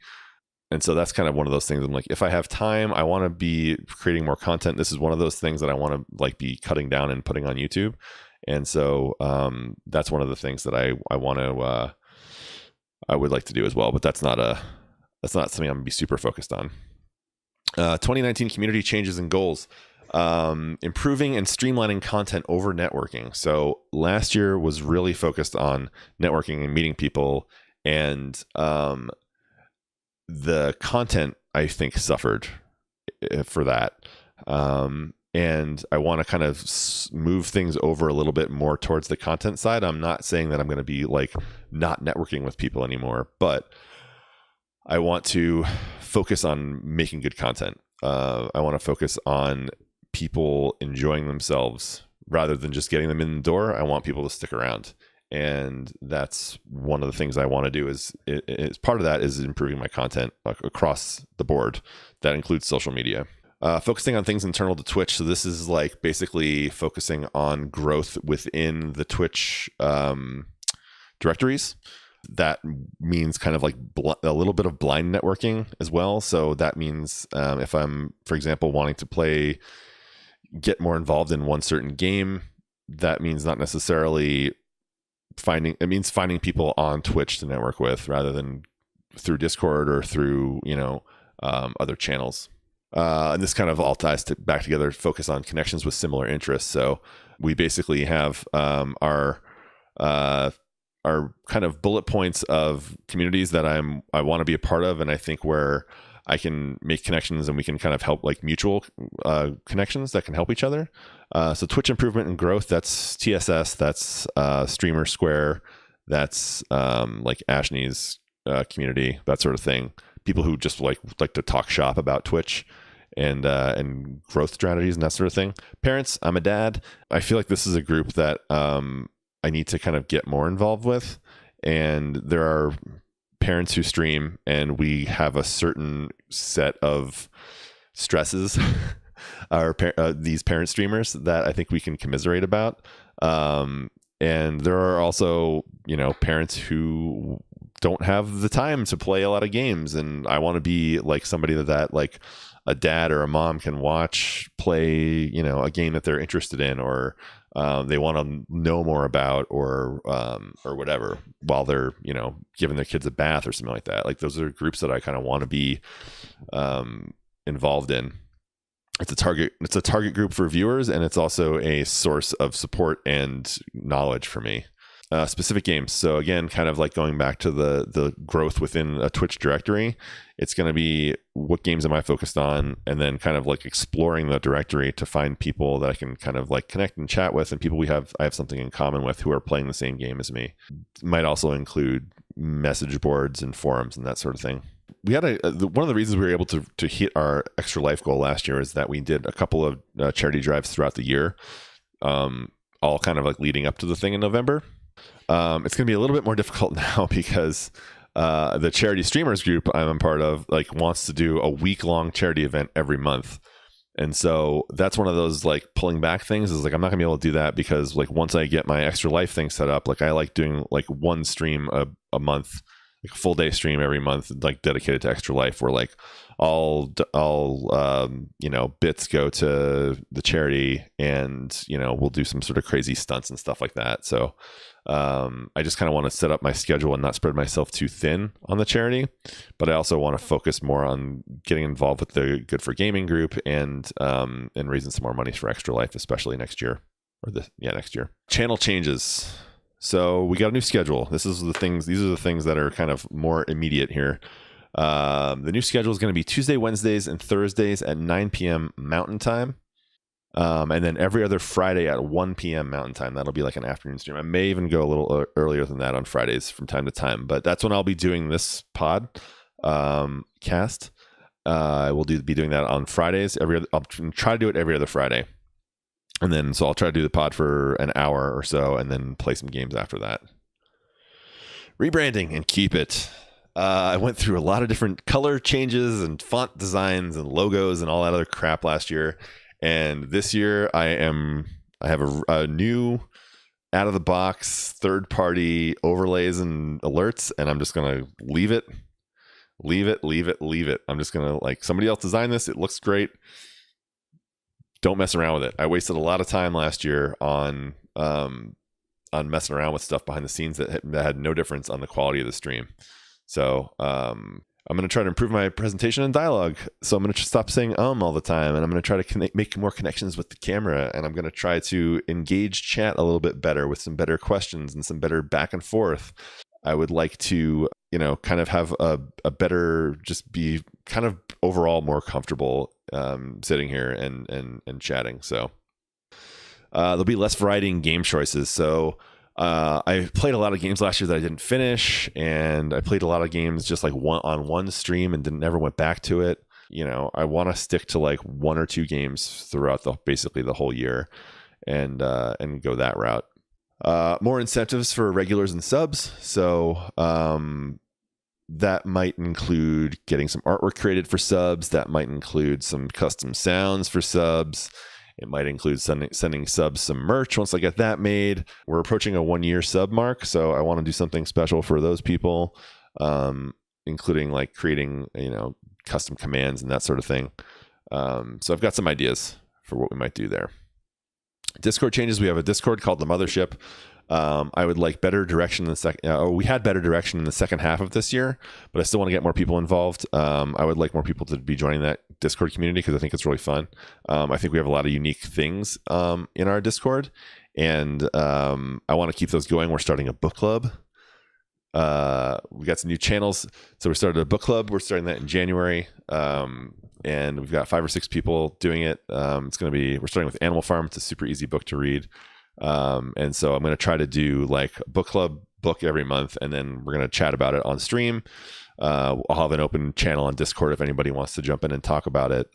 Speaker 1: And so that's kind of one of those things. I'm like, if I have time, I want to be creating more content. This is one of those things that I want to like be cutting down and putting on YouTube. And so that's one of the things that I want to, I would like to do as well, but that's not something I'm gonna be super focused on. 2019 community changes and goals. Improving and streamlining content over networking. So last year was really focused on networking and meeting people, and the content I think suffered for that. And I want to kind of move things over a little bit more towards the content side. I'm not saying that I'm going to be like not networking with people anymore, but I want to focus on making good content. I want to focus on people enjoying themselves rather than just getting them in the door. I want people to stick around. And that's one of the things I want to do is part of that is improving my content across the board. That includes social media. Focusing on things internal to Twitch. So this is like basically focusing on growth within the Twitch directories. That means kind of like a little bit of blind networking as well. So that means if I'm, for example, wanting to get more involved in one certain game, that means not necessarily finding people on Twitch to network with rather than through Discord or through, other channels. And this kind of all ties back together, focus on connections with similar interests. So we basically have our kind of bullet points of communities that I want to be a part of, and I think where I can make connections and we can kind of help, like mutual connections that can help each other. So Twitch improvement and growth, that's TSS, that's Streamer Square, that's like Ashney's community, that sort of thing. People who just like to talk shop about Twitch and growth strategies and that sort of thing. Parents, I'm a dad. I feel like this is a group that I need to kind of get more involved with. And there are parents who stream, and we have a certain set of stresses these parent streamers that I think we can commiserate about. And there are also, parents who don't have the time to play a lot of games, and I want to be like somebody that like a dad or a mom can watch play, a game that they're interested in, or they want to know more about, or whatever, while they're giving their kids a bath or something like that. Like those are groups that I kind of want to be involved in. It's a target group for viewers, and it's also a source of support and knowledge for me. Specific games. So again, kind of like going back to the growth within a Twitch directory, it's going to be what games am I focused on, and then kind of like exploring the directory to find people that I can kind of like connect and chat with, and people I have something in common with who are playing the same game as me. Might also include message boards and forums and that sort of thing. We had one of the reasons we were able to hit our extra life goal last year is that we did a couple of charity drives throughout the year, all kind of like leading up to the thing in November. It's going to be a little bit more difficult now because the charity streamers group I'm a part of like wants to do a week-long charity event every month. And so that's one of those like pulling back things, is like I'm not gonna be able to do that, because like once I get my extra life thing set up, like I like doing like one stream a month, like a full day stream every month, like dedicated to Extra Life, where like all bits go to the charity, and we'll do some sort of crazy stunts and stuff like that. So I just kind of want to set up my schedule and not spread myself too thin on the charity, but I also want to focus more on getting involved with the Good for Gaming group and raising some more money for Extra Life, especially next year next year. Channel changes. So we got a new schedule. These are the things that are kind of more immediate here. The new schedule is going to be Tuesday, Wednesdays, and Thursdays at 9 p.m. Mountain Time. And then every other Friday at 1 p.m. Mountain Time. That'll be like an afternoon stream. I may even go a little earlier than that on Fridays from time to time, but that's when I'll be doing this pod cast. I will be doing that on Fridays. I'll try to do it every other Friday. And then, so I'll try to do the pod for an hour or so and then play some games after that. Rebranding and keep it. I went through a lot of different color changes and font designs and logos and all that other crap last year. And this year I have a new out of the box third party overlays and alerts, and I'm just going to leave it. I'm just going to, like, somebody else designed this. It looks great. Don't mess around with it. I wasted a lot of time last year on messing around with stuff behind the scenes that had no difference on the quality of the stream. So I'm going to try to improve my presentation and dialogue. So I'm going to stop saying all the time, and I'm going to try to make more connections with the camera, and I'm going to try to engage chat a little bit better with some better questions and some better back and forth. I would like to, kind of have a better, just be kind of overall more comfortable sitting here and chatting. So there'll be less variety in game choices. So I played a lot of games last year that I didn't finish, and I played a lot of games just like one stream and never went back to it. I want to stick to like one or two games throughout basically the whole year, and go that route. More incentives for regulars and subs. So that might include getting some artwork created for subs. That might include some custom sounds for subs. It might include sending subs some merch once I get that made. We're approaching a 1-year sub mark, so I want to do something special for those people, including like creating, custom commands and that sort of thing. So I've got some ideas for what we might do there. Discord changes. We have a Discord called The Mothership. I would like better direction in the second. We had better direction in the second half of this year, but I still want to get more people involved. I would like more people to be joining that Discord community because I think it's really fun. I think we have a lot of unique things in our Discord, and I want to keep those going. We're starting a book club. We got some new channels, so we started a book club. We're starting that in January, and we've got 5 or 6 people doing it. We're starting with Animal Farm. It's a super easy book to read. And so I'm going to try to do like a book club book every month, and then we're going to chat about it on stream. I'll have an open channel on Discord if anybody wants to jump in and talk about it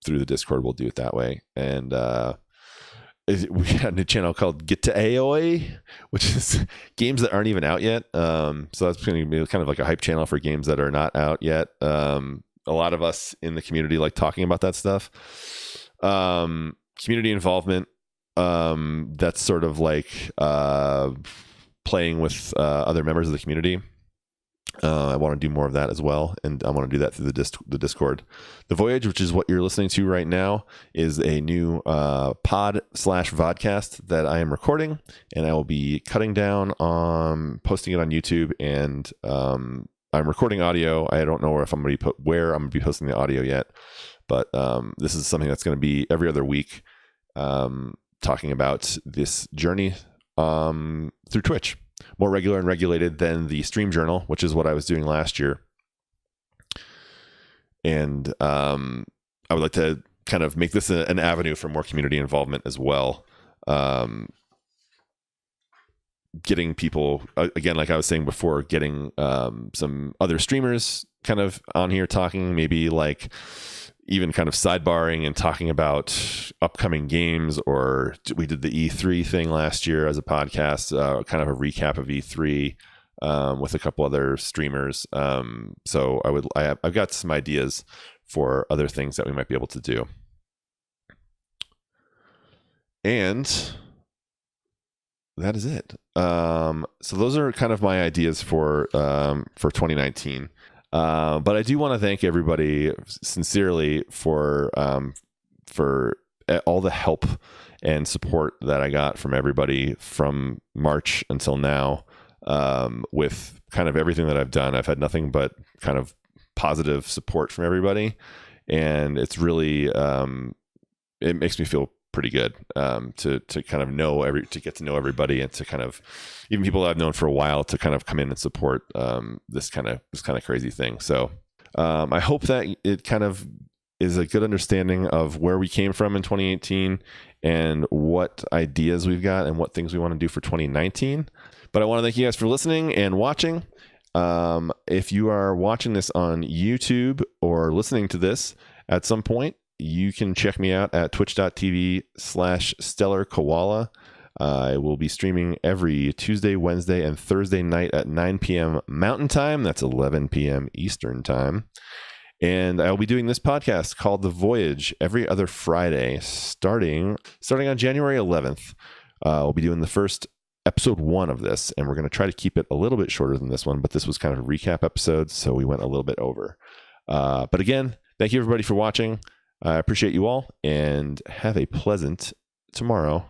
Speaker 1: through the Discord. We'll do it that way. And we had a new channel called Get to AOA, which is games that aren't even out yet. So that's going to be kind of like a hype channel for games that are not out yet. A lot of us in the community like talking about that stuff. Community involvement. That's sort of like playing with other members of the community. I want to do more of that as well, and I want to do that through the Discord. The Voyage, which is what you're listening to right now, is a new pod/vodcast that I am recording, and I will be cutting down on posting it on YouTube. And I'm recording audio. I don't know if I'm going to where I'm going to be posting the audio yet, but this is something that's going to be every other week, talking about this journey through Twitch. More regular and regulated than the stream journal, which is what I was doing last year. And I would like to kind of make this an avenue for more community involvement as well. Getting people, again, like I was saying before, getting some other streamers kind of on here talking, maybe like even kind of sidebarring and talking about upcoming games, or we did the E3 thing last year as a podcast, kind of a recap of E3 with a couple other streamers. So I've got some ideas for other things that we might be able to do. And that is it. So those are kind of my ideas for 2019. But I do want to thank everybody sincerely for all the help and support that I got from everybody from March until now. With kind of everything that I've done, I've had nothing but kind of positive support from everybody, and it's really it makes me feel pretty good to kind of to get to know everybody, and to kind of even people that I've known for a while to kind of come in and support this kind of crazy thing. So I hope that it kind of is a good understanding of where we came from in 2018 and what ideas we've got and what things we want to do for 2019. But I want to thank you guys for listening and watching. If you are watching this on YouTube or listening to this at some point, you can check me out at twitch.tv/stellarkoala. I will be streaming every Tuesday, Wednesday, and Thursday night at 9 p.m. Mountain Time. That's 11 p.m. Eastern Time. And I'll be doing this podcast called The Voyage every other Friday, starting on January 11th. We'll be doing the first episode 1 of this, and we're going to try to keep it a little bit shorter than this one, but this was kind of a recap episode, so we went a little bit over. But again, thank you everybody for watching. I appreciate you all, and have a pleasant tomorrow.